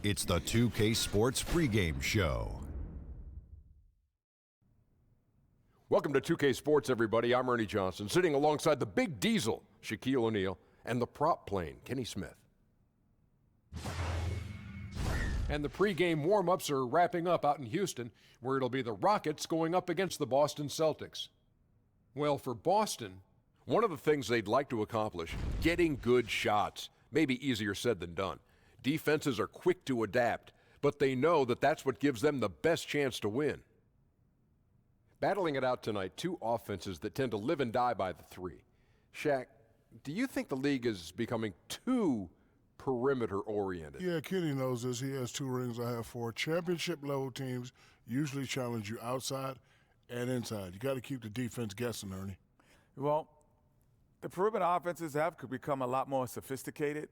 It's the 2K Sports pregame show. Welcome to 2K Sports, everybody. I'm Ernie Johnson, sitting alongside the big diesel, Shaquille O'Neal, and the prop plane, Kenny Smith. And the pregame warm-ups are wrapping up out in Houston, where it'll be the Rockets going up against the Boston Celtics. Well, for Boston, one of the things they'd like to accomplish, getting good shots. Maybe easier said than done. Defenses are quick to adapt, but they know that that's what gives them the best chance to win. Battling it out tonight, two offenses that tend to live and die by the three. Shaq, do you think the league is becoming too perimeter-oriented? Yeah, Kenny knows this. He has 2 rings, I have 4. Championship-level teams usually challenge you outside and inside. You got to keep the defense guessing, Ernie. Well, the perimeter offenses have become a lot more sophisticated.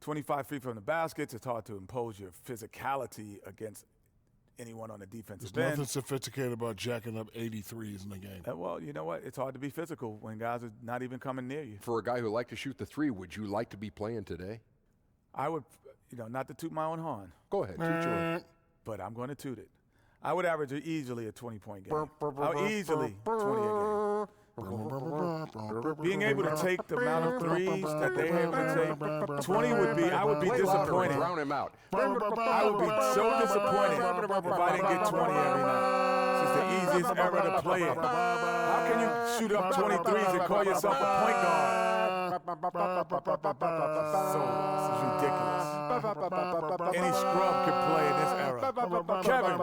25 feet from the baskets, it's hard to impose your physicality against anyone on the defensive end. There's nothing sophisticated about jacking up 83s in the game. Well, you know what? It's hard to be physical when guys are not even coming near you. For a guy who likes to shoot the three, would you like to be playing today? I would, not to toot my own horn. Go ahead, toot yours. But I'm going to toot it. I would average easily a 20-point game. Easily 20 a game. Being able to take the amount of threes that they're able to take, 20 would be, I would be disappointed. Drown him out. I would be so disappointed if I didn't get 20 every night. It's the easiest era to play it. How can you shoot up 23s and call yourself a point guard? So, this is ridiculous. Any scrub could play in this era. Kevin,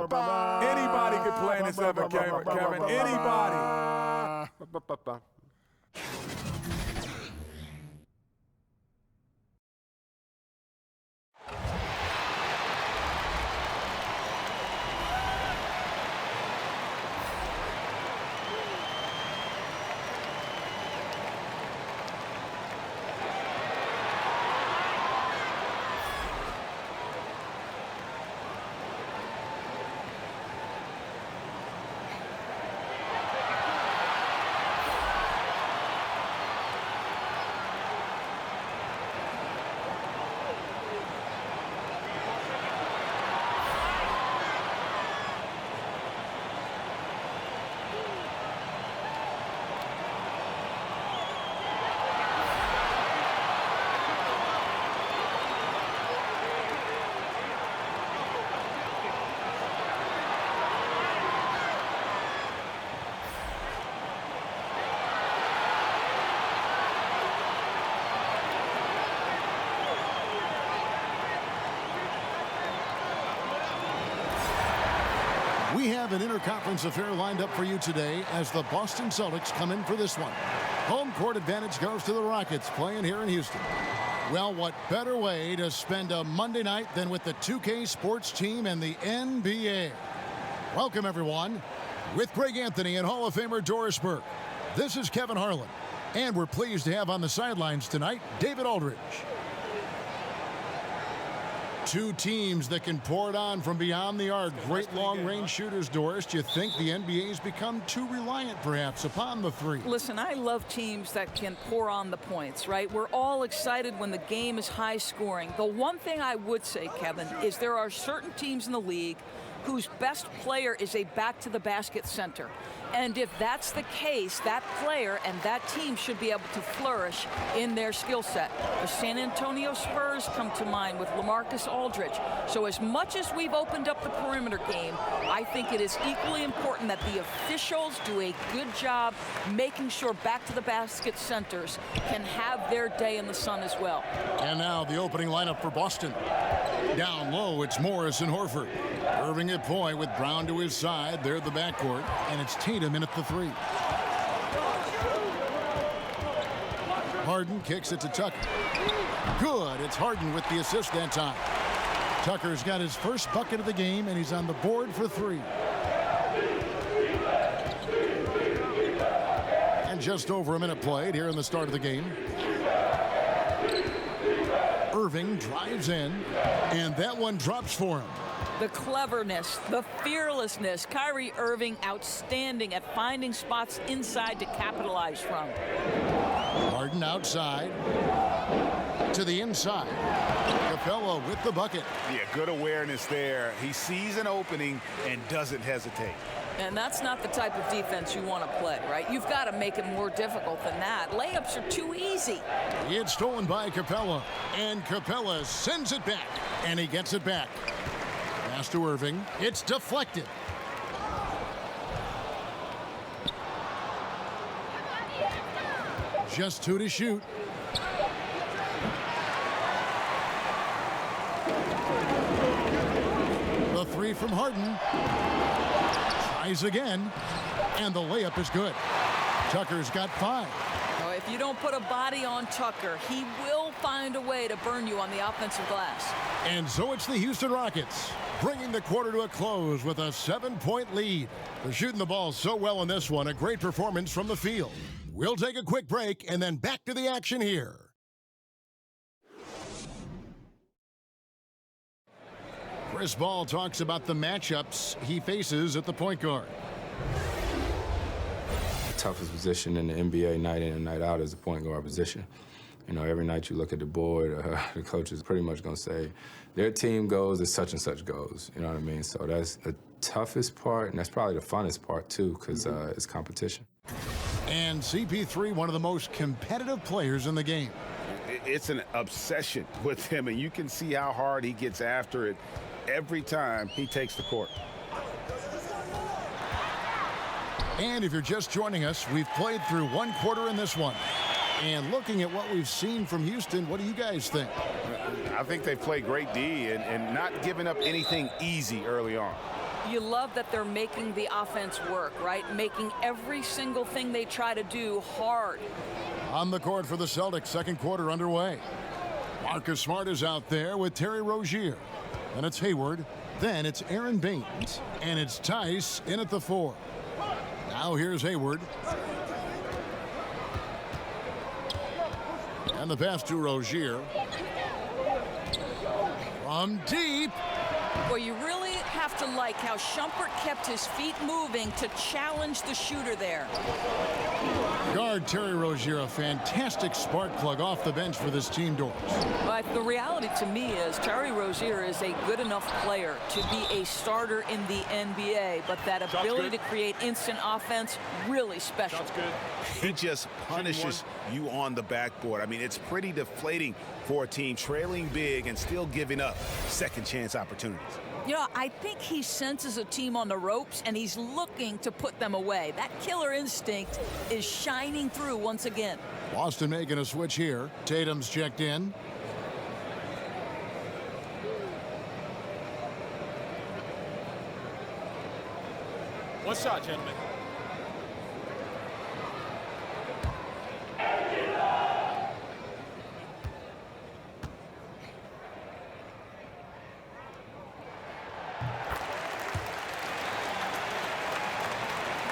anybody could play in this era, Kevin. Anybody. We have an interconference affair lined up for you today as the Boston Celtics come in for this one. Home court advantage goes to the Rockets playing here in Houston. Well, what better way to spend a Monday night than with the 2K Sports team and the NBA? Welcome, everyone. With Greg Anthony and Hall of Famer Doris Burke, this is Kevin Harlan. And we're pleased to have on the sidelines tonight, David Aldridge. Two teams that can pour it on from beyond the arc. Great long-range shooters, Doris. Do you think the NBA's become too reliant, perhaps, upon the three? Listen, I love teams that can pour on the points, right? We're all excited when the game is high-scoring. The one thing I would say, Kevin, is there are certain teams in the league whose best player is a back-to-the-basket center. And if that's the case, that player and that team should be able to flourish in their skill set. The San Antonio Spurs come to mind with LaMarcus Aldridge. So as much as we've opened up the perimeter game, I think it is equally important that the officials do a good job making sure back-to-the-basket centers can have their day in the sun as well. And now the opening lineup for Boston. Down low, it's Morris and Horford. Irving at point with Brown to his side. They're the backcourt, and it's Tatum in at the 3. Harden kicks it to Tucker. Good. It's Harden with the assist that time. Tucker's got his first bucket of the game, and he's on the board for 3. And just over a minute played here in the start of the game. Irving drives in, and that one drops for him. The cleverness, the fearlessness. Kyrie Irving outstanding at finding spots inside to capitalize from. Harden outside to the inside. The Capella with the bucket. Yeah, good awareness there. He sees an opening and doesn't hesitate. And that's not the type of defense you want to play, right? You've got to make it more difficult than that. Layups are too easy. It's stolen by Capella, and Capella sends it back, and he gets it back. Pass to Irving. It's deflected. Just 2 to shoot. The 3 from Harden. Tries again, and the layup is good. Tucker's got 5. Oh, if you don't put a body on Tucker, he will find a way to burn you on the offensive glass. And so it's the Houston Rockets, bringing the quarter to a close with a 7-point lead. They're shooting the ball so well in this one, a great performance from the field. We'll take a quick break and then back to the action here. Chris Ball talks about the matchups he faces at the point guard. The toughest position in the NBA night in and night out is the point guard position. You know, every night you look at the board, the coach is pretty much going to say, their team goes as such and such goes. You know what I mean? So that's the toughest part, and that's probably the funnest part, too, because it's competition. And CP3, one of the most competitive players in the game. It's an obsession with him, and you can see how hard he gets after it every time he takes the court. And if you're just joining us, we've played through one quarter in this one. And looking at what we've seen from Houston, what do you guys think? I think they played great D and not giving up anything easy early on. You love that they're making the offense work, right? Making every single thing they try to do hard. On the court for the Celtics, second quarter underway. Marcus Smart is out there with Terry Rozier. And it's Hayward. Then it's Aaron Baines. And it's Tice in at the 4. Now here's Hayward. And the pass to Rozier. From deep. Well, you really have to like how Shumpert kept his feet moving to challenge the shooter there. Guard Terry Rozier, a fantastic spark plug off the bench for this team, Doris. But the reality to me is Terry Rozier is a good enough player to be a starter in the NBA, but that ability to create instant offense, really special. He just punishes you on the backboard. I mean, it's pretty deflating for a team trailing big and still giving up second chance opportunities. You know, I think he senses a team on the ropes, and he's looking to put them away. That killer instinct is shining through once again. Boston making a switch here. Tatum's checked in. One shot, gentlemen.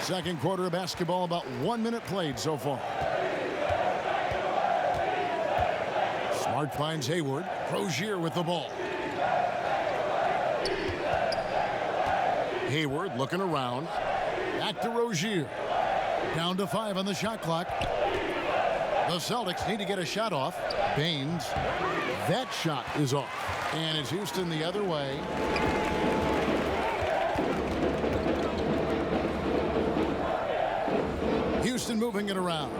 Second quarter of basketball, about 1 minute played so far. Smart finds Hayward. Rozier with the ball. Hayward looking around. Back to Rozier. Down to 5 on the shot clock. The Celtics need to get a shot off. Baines. That shot is off. And it's Houston the other way. Houston moving it around.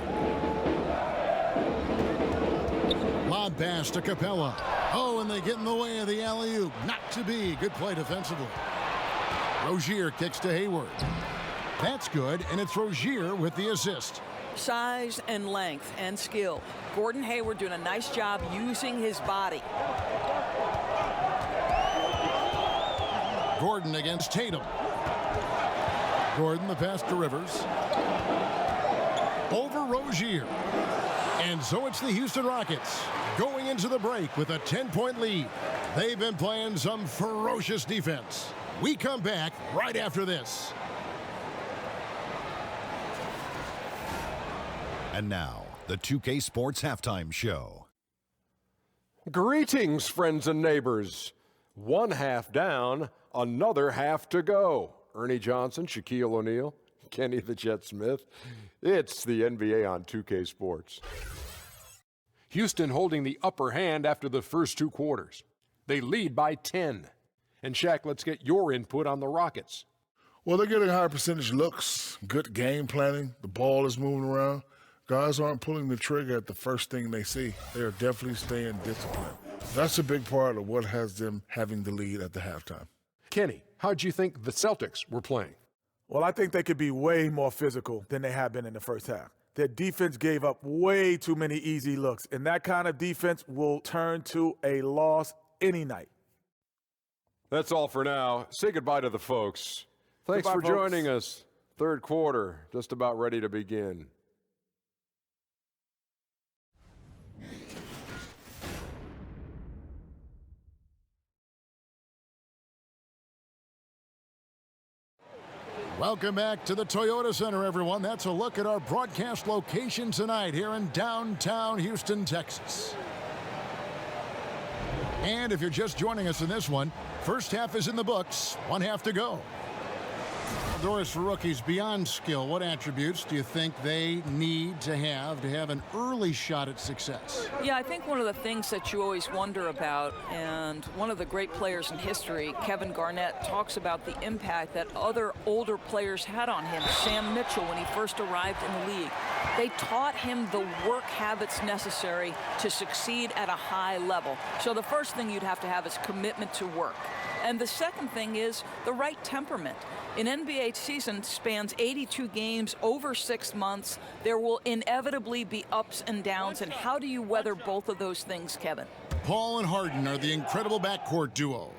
Lob pass to Capella. Oh, and they get in the way of the alley-oop. Not to be. Good play defensively. Rozier kicks to Hayward. That's good, and it's Rozier with the assist. Size and length and skill. Gordon Hayward doing a nice job using his body. Gordon against Tatum. Gordon the pass to Rivers. Over Rozier. And so it's the Houston Rockets going into the break with a 10-point lead. They've been playing some ferocious defense. We come back right after this. And now, the 2K Sports Halftime Show. Greetings, friends and neighbors. One half down, another half to go. Ernie Johnson, Shaquille O'Neal, Kenny the Jet Smith. It's the NBA on 2K Sports. Houston holding the upper hand after the first 2 quarters. They lead by 10. And Shaq, let's get your input on the Rockets. Well, they're getting high percentage looks, good game planning. The ball is moving around. Guys aren't pulling the trigger at the first thing they see. They are definitely staying disciplined. That's a big part of what has them having the lead at the halftime. Kenny, how'd you think the Celtics were playing? Well, I think they could be way more physical than they have been in the first half. Their defense gave up way too many easy looks, and that kind of defense will turn to a loss any night. That's all for now. Say goodbye to the folks. Thanks for joining us. Third quarter, just about ready to begin. Welcome back to the Toyota Center, everyone. That's a look at our broadcast location tonight here in downtown Houston, Texas. And if you're just joining us in this one, first half is in the books, one half to go. Doris, for rookies, beyond skill, what attributes do you think they need to have an early shot at success? Yeah, I think one of the things that you always wonder about, and one of the great players in history, Kevin Garnett, talks about the impact that other older players had on him. Sam Mitchell, when he first arrived in the league, they taught him the work habits necessary to succeed at a high level. So the first thing you'd have to have is commitment to work. And the second thing is the right temperament. An NBA season spans 82 games over 6 months. There will inevitably be ups and downs. And how do you weather both of those things, Kevin? Paul and Harden are the incredible backcourt duo.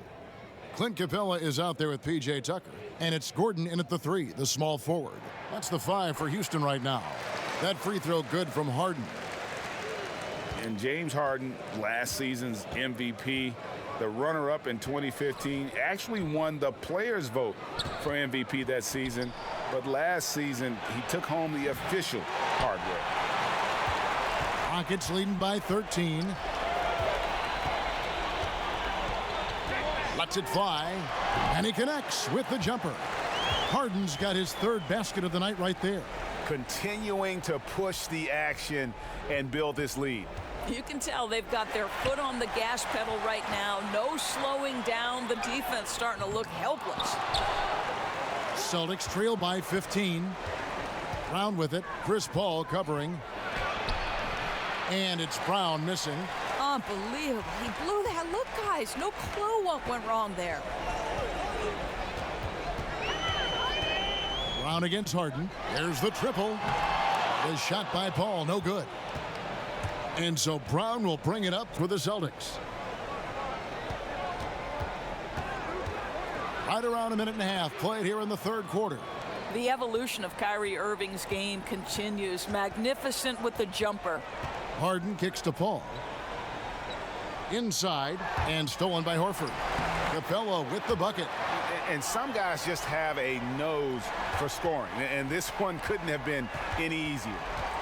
Clint Capella is out there with P.J. Tucker. And it's Gordon in at the 3, the small forward. That's the 5 for Houston right now. That free throw good from Harden. And James Harden, last season's MVP, the runner-up in 2015, actually won the players' vote for MVP that season. But last season, he took home the official hardware. Rockets leading by 13. Lets it fly, and he connects with the jumper. Harden's got his 3rd basket of the night right there. Continuing to push the action and build this lead. You can tell they've got their foot on the gas pedal right now. No slowing down. The defense starting to look helpless. Celtics trail by 15. Brown with it. Chris Paul covering. And it's Brown missing. Unbelievable. He blew that. Look, guys, no clue what went wrong there. Brown against Harden. There's the triple. The shot by Paul, no good. And so Brown will bring it up for the Celtics. Right around a minute and a half played here in the 3rd quarter. The evolution of Kyrie Irving's game continues. Magnificent with the jumper. Harden kicks to Paul. Inside and stolen by Horford. Capella with the bucket. And some guys just have a nose for scoring. And this one couldn't have been any easier.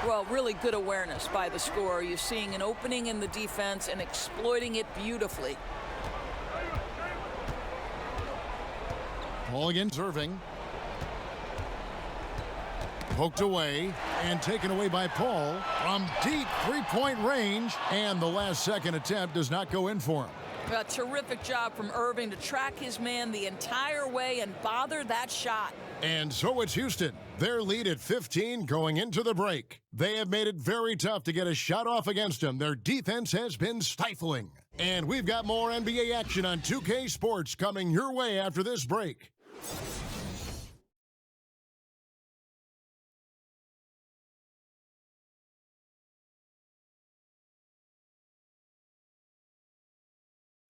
Well, really good awareness by the scorer. You're seeing an opening in the defense and exploiting it beautifully. Paul against Irving. Poked away and taken away by Paul from deep 3-point range. And the last second attempt does not go in for him. A terrific job from Irving to track his man the entire way and bother that shot. And so it's Houston. Their lead at 15 going into the break. They have made it very tough to get a shot off against them. Their defense has been stifling. And we've got more NBA action on 2K Sports coming your way after this break.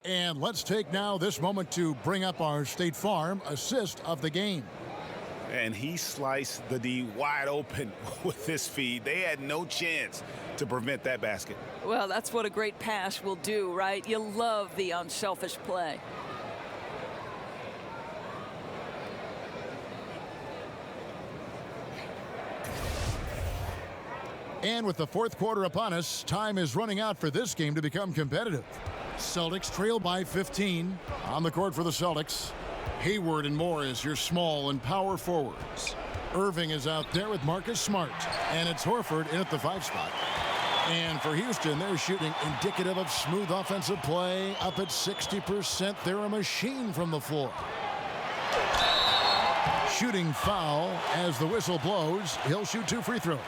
And let's take now this moment to bring up our State Farm assist of the game. And he sliced the D wide open with this feed. They had no chance to prevent that basket. Well, that's what a great pass will do, right? You love the unselfish play. And with the 4th quarter upon us, time is running out for this game to become competitive. Celtics trail by 15. On the court for the Celtics, Hayward and Moore is your small and power forwards. Irving is out there with Marcus Smart. And it's Horford in at the 5 spot. And for Houston, they're shooting indicative of smooth offensive play. Up at 60%, they're a machine from the floor. Shooting foul as the whistle blows. He'll shoot 2 free throws.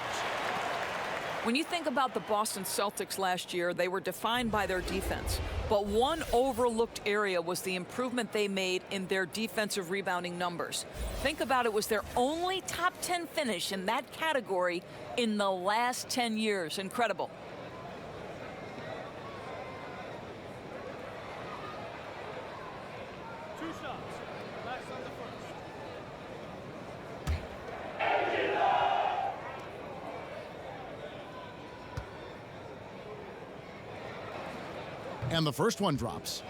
When you think about the Boston Celtics last year, they were defined by their defense. But one overlooked area was the improvement they made in their defensive rebounding numbers. Think about it, was their only top 10 finish in that category in the last 10 years. Incredible. And the first one drops.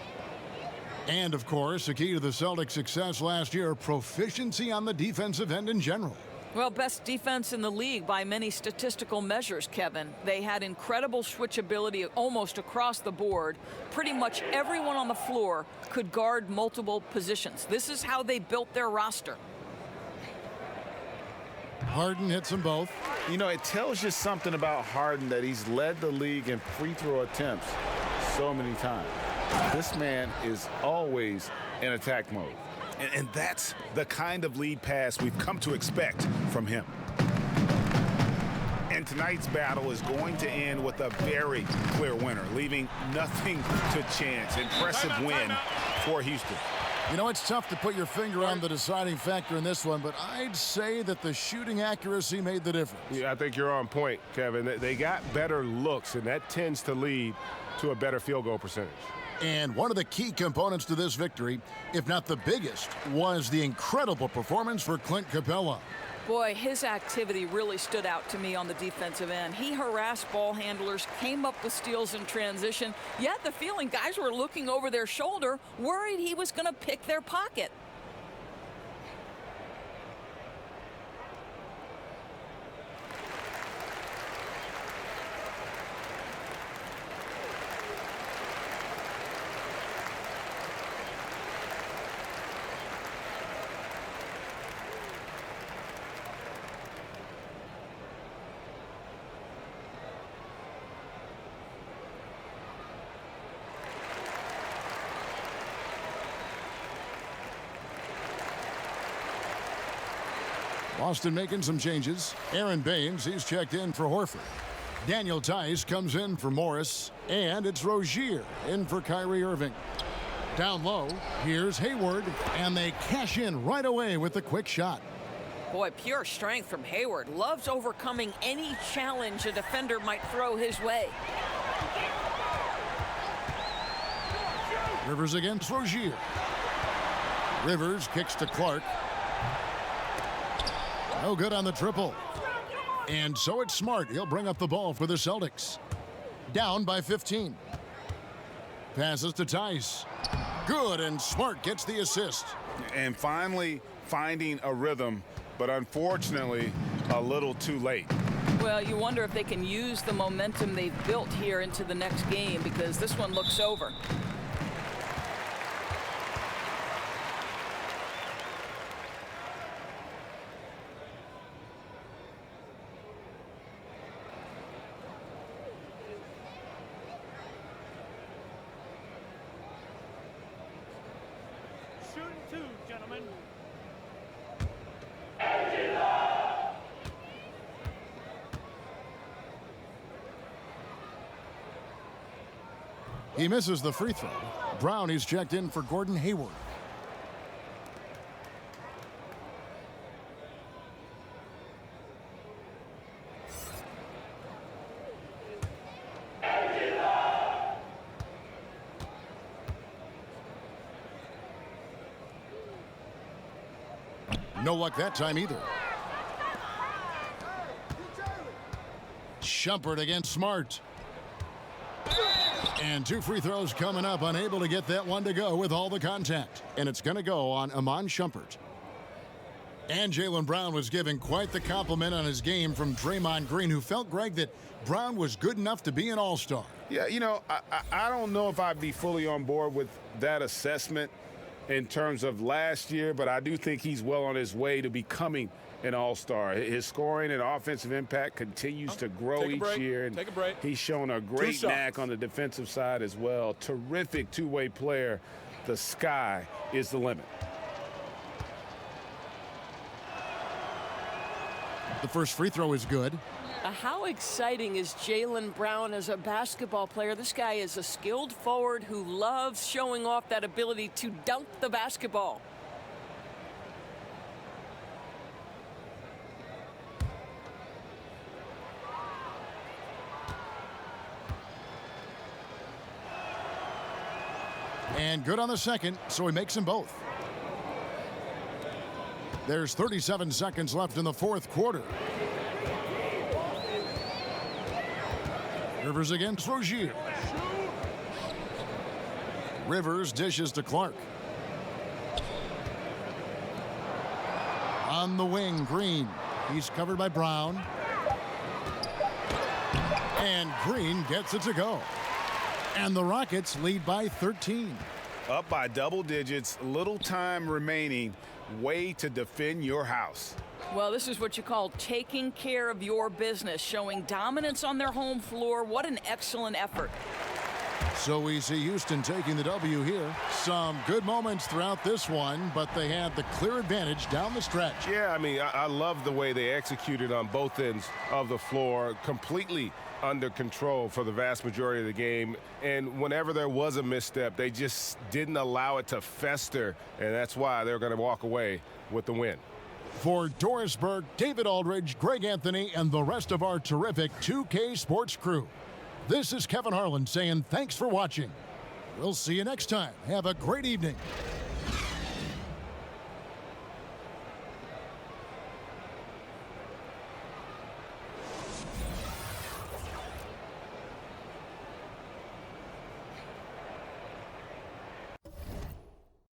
And, of course, the key to the Celtics' success last year, proficiency on the defensive end in general. Well, best defense in the league by many statistical measures, Kevin. They had incredible switchability almost across the board. Pretty much everyone on the floor could guard multiple positions. This is how they built their roster. Harden hits them both. You know, it tells you something about Harden that he's led the league in free throw attempts so many times. This man is always in attack mode. And that's the kind of lead pass we've come to expect from him. And tonight's battle is going to end with a very clear winner, leaving nothing to chance. Impressive win for Houston. You know, it's tough to put your finger on the deciding factor in this one, but I'd say that the shooting accuracy made the difference. Yeah, I think you're on point, Kevin. They got better looks, and that tends to lead to a better field goal percentage. And one of the key components to this victory, if not the biggest, was the incredible performance for Clint Capella. Boy, his activity really stood out to me on the defensive end. He harassed ball handlers, came up with steals in transition, yet the feeling guys were looking over their shoulder, worried he was going to pick their pocket. Boston making some changes. Aaron Baines, he's checked in for Horford. Daniel Tice comes in for Morris. And it's Rozier in for Kyrie Irving. Down low, here's Hayward. And they cash in right away with the quick shot. Boy, pure strength from Hayward. Loves overcoming any challenge a defender might throw his way. Rivers against Rozier. Rivers kicks to Clark. No good on the triple. And so it's Smart. He'll bring up the ball for the Celtics. Down by 15. Passes to Tice. Good, and Smart gets the assist. And finally finding a rhythm, but unfortunately a little too late. Well, you wonder if they can use the momentum they've built here into the next game, because this one looks over. He misses the free throw. Brown, he's checked in for Gordon Hayward. No luck that time either. Shumpert against Smart. And 2 free throws coming up, unable to get that one to go with all the contact. And it's going to go on Iman Shumpert. And Jaylen Brown was giving quite the compliment on his game from Draymond Green, who felt, Greg, that Brown was good enough to be an all-star. Yeah, you know, I don't know if I'd be fully on board with that assessment. in terms of last year, but I do think he's well on his way to becoming an all-star. His scoring and offensive impact continues to grow each year. And he's shown a great knack on the defensive side as well. Terrific two-way player. The sky is the limit. The first free throw is good. How exciting is Jaylen Brown as a basketball player? This guy is a skilled forward who loves showing off that ability to dunk the basketball. And good on the second, so he makes them both. There's 37 seconds left in the fourth quarter. Rivers against Rozier. Rivers dishes to Clark. On the wing, Green. He's covered by Brown. And Green gets it to go. And the Rockets lead by 13. Up by double digits, little time remaining. Way to defend your house. Well, this is what you call taking care of your business, showing dominance on their home floor. What an excellent effort. So we see Houston taking the W here. Some good moments throughout this one, but they had the clear advantage down the stretch. Yeah, I mean, I love the way they executed on both ends of the floor, completely under control for the vast majority of the game. And whenever there was a misstep, they just didn't allow it to fester, and that's why they're going to walk away with the win. For Doris Burke, David Aldridge, Greg Anthony, and the rest of our terrific 2K Sports crew, this is Kevin Harlan saying thanks for watching. We'll see you next time. Have a great evening.